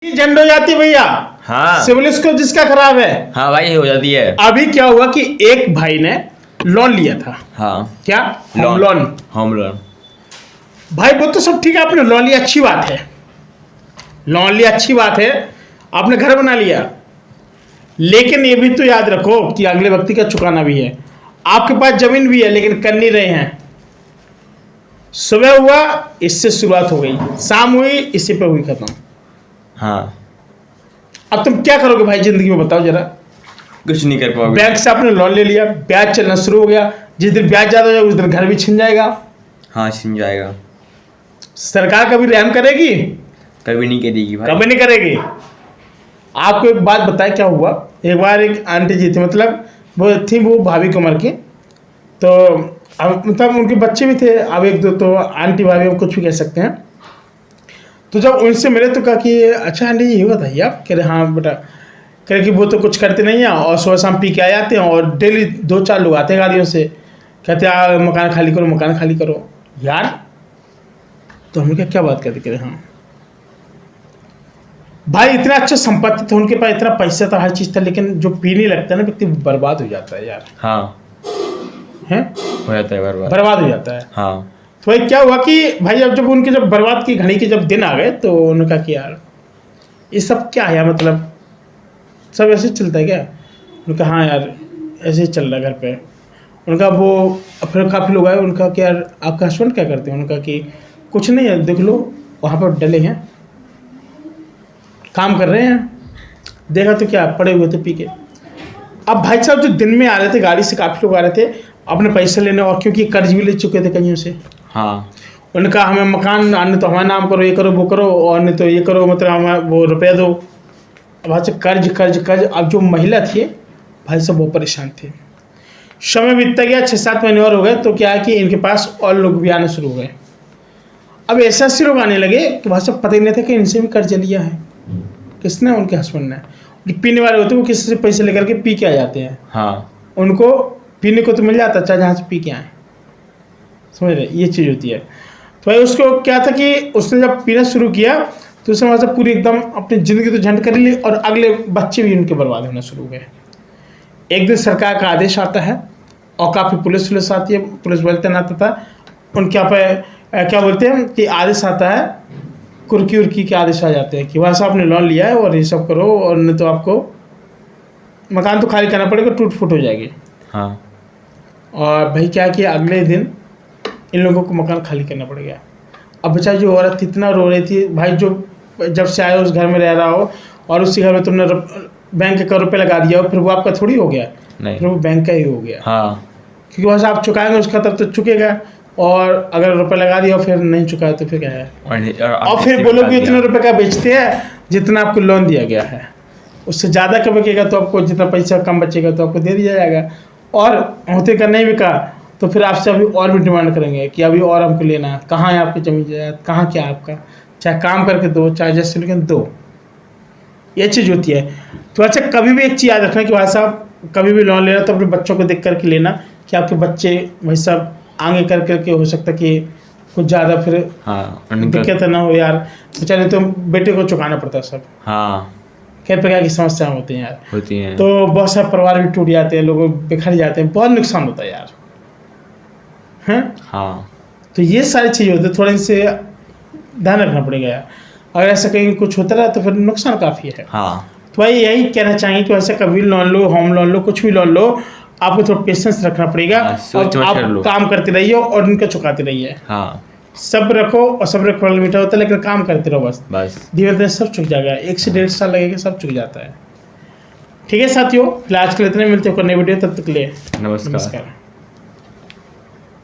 झंड हो जाती है भैया। हाँ सिविल स्कोर जिसका खराब है। हाँ भाई हो जाती है। अभी क्या हुआ कि एक भाई ने लोन लिया था। हाँ क्या? Home loan. Home loan. भाई वो तो सब ठीक है, आपने लोन लिया अच्छी बात है, लोन लिया अच्छी बात है, आपने घर बना लिया, लेकिन ये भी तो याद रखो कि अगले व्यक्ति का चुकाना भी है। आपके पास जमीन भी है लेकिन कर नहीं रहे हैं। सुबह हुआ इससे शुरुआत हो गई, शाम हुई इसी पे हुई खत्म। हाँ अब तुम क्या करोगे भाई जिंदगी में, बताओ जरा। कुछ नहीं कर पाओगे। बैंक से आपने लोन ले लिया, ब्याज चलना शुरू हो गया, जिस दिन ब्याज ज्यादा हो जाएगा उस दिन घर भी छिन जाएगा। हाँ छिन जाएगा। सरकार कभी रहम करेगी? कभी नहीं करेगी भाई, कभी नहीं करेगी। आपको एक बात बताए क्या हुआ, एक बार एक आंटी जी थी, मतलब वो थी वो भाभी की उम्र की, तो अब मतलब उनके बच्चे भी थे, अब एक दो, तो आंटी भाभी हम कुछ भी कह सकते हैं। तो जब उनसे मिले तो कहा कि अच्छा आंटी जी ये बताइए आप, कह रहे हाँ बेटा, कह रहे कि वो तो कुछ करते नहीं हैं और सुबह शाम पी के आ जाते हैं और डेली 2-4 लोग आते हैं गाड़ियों से, कहते हैं मकान खाली करो मकान खाली करो। यार तो हमने क्या बात करते, कह रहे हाँ भाई इतना अच्छा संपत्ति था उनके पास, इतना पैसा था, हर चीज़ था, लेकिन जो पीने लगता है ना व्यक्ति बर्बाद हो जाता है यार। हाँ हैं हो जाता है बर्बाद हो जाता है। हाँ तो भाई क्या हुआ कि भाई अब जब उनके जब बर्बाद की घड़ी के जब दिन आ गए तो उन्होंने कहा कि यार ये सब क्या है, मतलब सब ऐसे चलता है क्या? उनका हाँ यार ऐसे ही चल रहा है घर पे। उनका वो फिर काफ़ी लोग आए, उनका कि यार आपका हस्बैंड क्या करते हैं? उनका कि कुछ नहीं है, देख लो वहाँ पर डले हैं काम कर रहे हैं, देखा तो क्या पड़े हुए थे पी के। अब भाई साहब जो दिन में आ रहे थे गाड़ी से, काफ़ी लोग आ रहे थे अपने पैसे लेने, और क्योंकि कर्ज भी ले चुके थे कहीं से। हाँ उनका हमें मकान आने तो हमारा नाम करो, ये करो वो करो, और नहीं तो ये करो, मतलब हमें वो रुपया दो। अब वहाँ से कर्ज कर्ज कर्ज। अब जो महिला थी भाई साहब वो परेशान थे। समय बीतता गया, 6-7 महीने और हो गए, तो क्या है कि इनके पास और लोग भी आने शुरू हो गए। अब ऐसे लोग आने लगे कि वहाँ से पता ही नहीं था कि इनसे भी कर्ज लिया है। किसने? उनके हस्बैंड ने। पीने वाले होते हैं वो किसी से पैसे लेकर के पी के आ जाते हैं। हाँ उनको पीने को तो मिल जाता, चाहे जहाँ से पी के आए, समझ रहे, ये चीज़ होती है। तो भाई उसको क्या था कि उसने जब पीना शुरू किया तो उसने वहाँ से पूरी एकदम अपनी ज़िंदगी तो झंड कर ली, और अगले बच्चे भी उनके बर्बाद होना शुरू हो गए। एक दिन सरकार का आदेश आता है और काफ़ी पुलिस आती है, पुलिस बोलते ना आता था उनके यहाँ पे क्या बोलते हैं कि आदेश आता है, कुर्की उर्की के आदेश आ जाते हैं कि वैसा आपने लोन लिया है और ये सब करो, और नहीं तो आपको मकान तो खाली करना पड़ेगा, टूट फूट हो जाएगी। हाँ और भाई क्या कि अगले दिन इन लोगों को मकान खाली करना पड़ेगा। अब बेचारी जो औरत इतना रो रही थी भाई, जो जब से आए उस घर में रह रहा हो और उसी घर में तुमने बैंक का रुपये लगा दिया हो, फिर वो आपका थोड़ी हो गया, फिर वो बैंक का ही हो गया। हाँ क्योंकि बस आप चुकाएंगे उसका तब तो चुकेगा, और अगर रुपये लगा दिया फिर नहीं चुकाया तो फिर क्या है। और फिर बोलोगे इतने रुपये का बेचते हैं जितना आपको लोन दिया गया है, उससे ज़्यादा का बचेगा तो आपको, जितना पैसा कम बचेगा तो आपको दे दिया जाएगा, और होते का नहीं बिका तो फिर आपसे अभी और भी डिमांड करेंगे कि अभी और हमको लेना है। कहाँ है आपकी जमीन जायदाद, कहाँ क्या है आपका, चाहे काम करके दो चाहे जैसे लेकिन दो, ये चीज़ होती है। तो अच्छा कभी भी एक चीज़ याद रखना कि भाई साहब कभी भी लोन लेना तो अपने बच्चों को देख करके लेना कि आपके बच्चे भाई साहब आगे कर करके हो सकता कि कुछ ज़्यादा फिर दिक्कत ना हो यार, बेचारे तो बेटे को चुकाना पड़ता है सब। हाँ कई प्रकार की समस्याएं होती हैं यार, होती हैं। तो बहुत सारे परिवार भी टूट जाते हैं, लोग बिखर जाते हैं, बहुत नुकसान होता है यार, हैं। हाँ तो ये सारी चीज़ें होती है, थोड़ा इनसे ध्यान रखना पड़ेगा यार। अगर ऐसा कहीं कुछ होता रहा तो फिर नुकसान काफ़ी है। हाँ तो भाई यही कहना चाहेंगे कि वैसे कभी लोन लो, होम लोन लो, कुछ भी लोन लो, आपको थोड़ा पेशेंस रखना पड़ेगा, और आप काम करते रहिए और इनको चुकाते रहिए। हाँ सब रखो, और सब रखो वाला मीठा होता है, लेकिन काम करते रहो बस धीरे धीरे सब चुक जाएगा, 1 से 1.5 साल लगेगा, सब चुक जाता है। ठीक है साथियों, फिलहाल आज के लिए इतने, मिलते हो नई वीडियो, तब तक के लिए नमस्कार।